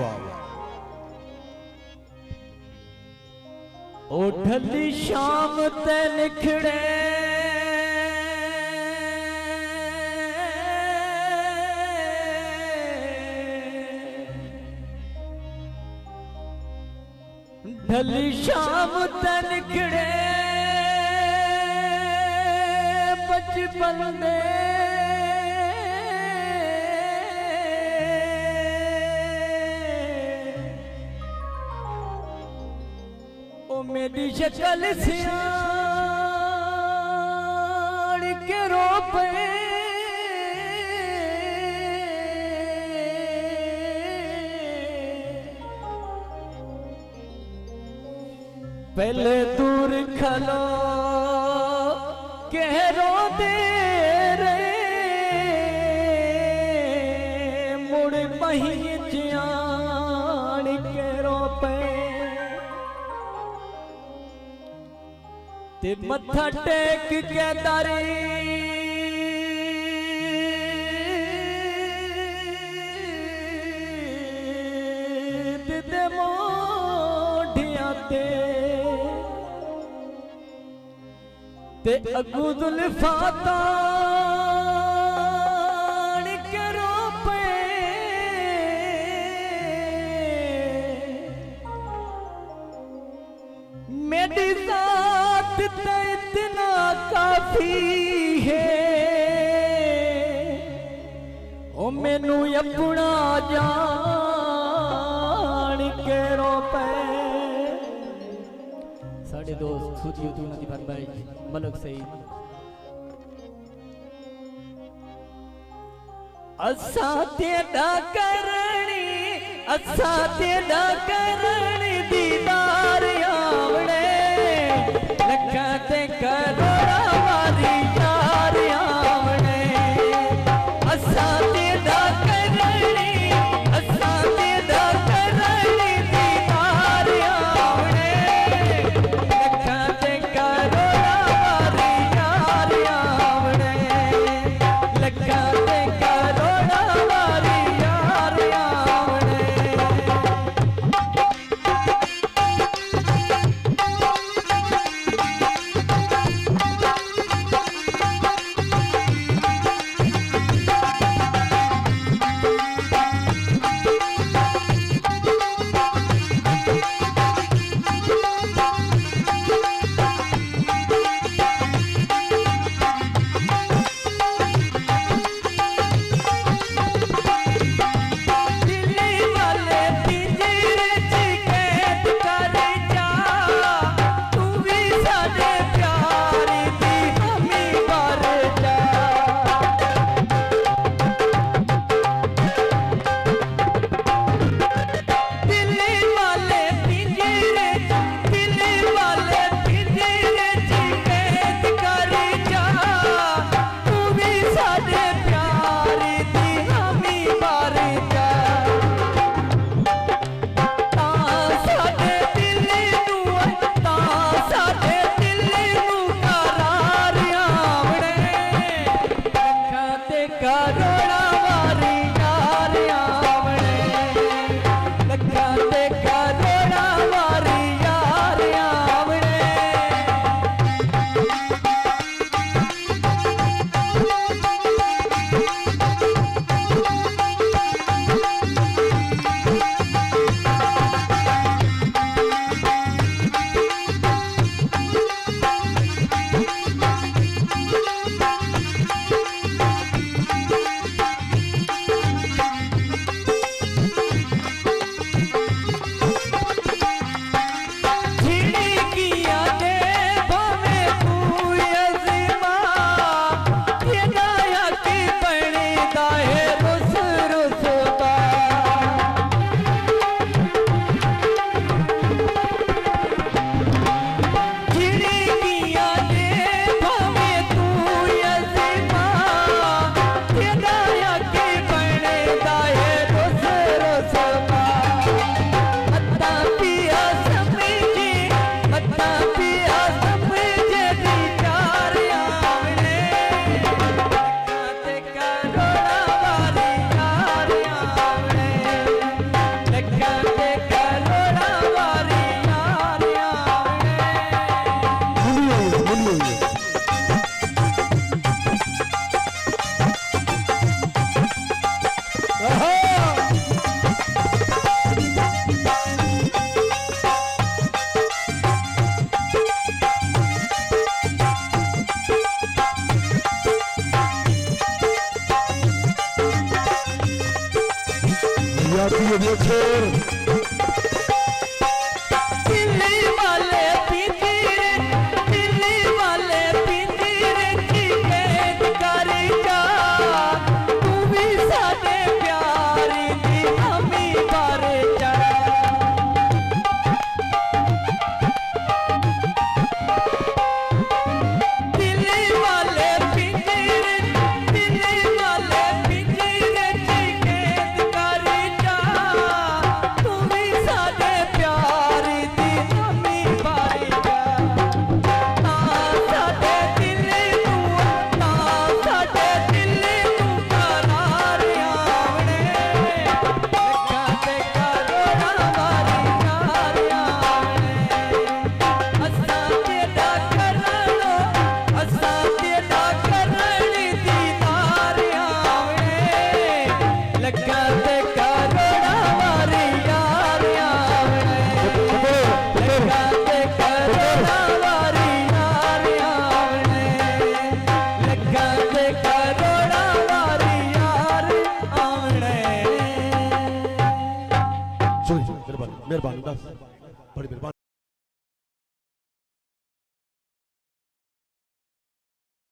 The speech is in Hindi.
वाह वाह ओ ढली शाम ते निखड़े ढली शाम ते निखड़े बचपन दे ओ मेरी शक्ल सियाड़ के रो पे पहले दूर खलो कह रो दे रे मुड़ बही जान के रो पे ते मत्था टेक के दारी दे मोढ़िया ते अगू जुल्फा तान के रो पे मेरी ज़ात तो इतना काफी है ओ मैनू अपना जान के रो पे साढ़े दोस्त सूजी तू नदी भर भाई मलक सईद असा तेरा करनी दीदार आवड़े लखा ते करोड़ा वाली यार आवड़े असा तेरा करनी दीदार आवड़े लखा ते करोड़ा वाली यार आवड़े लखा ते करोड़ा वाली यार आवड़े দিয়েছেন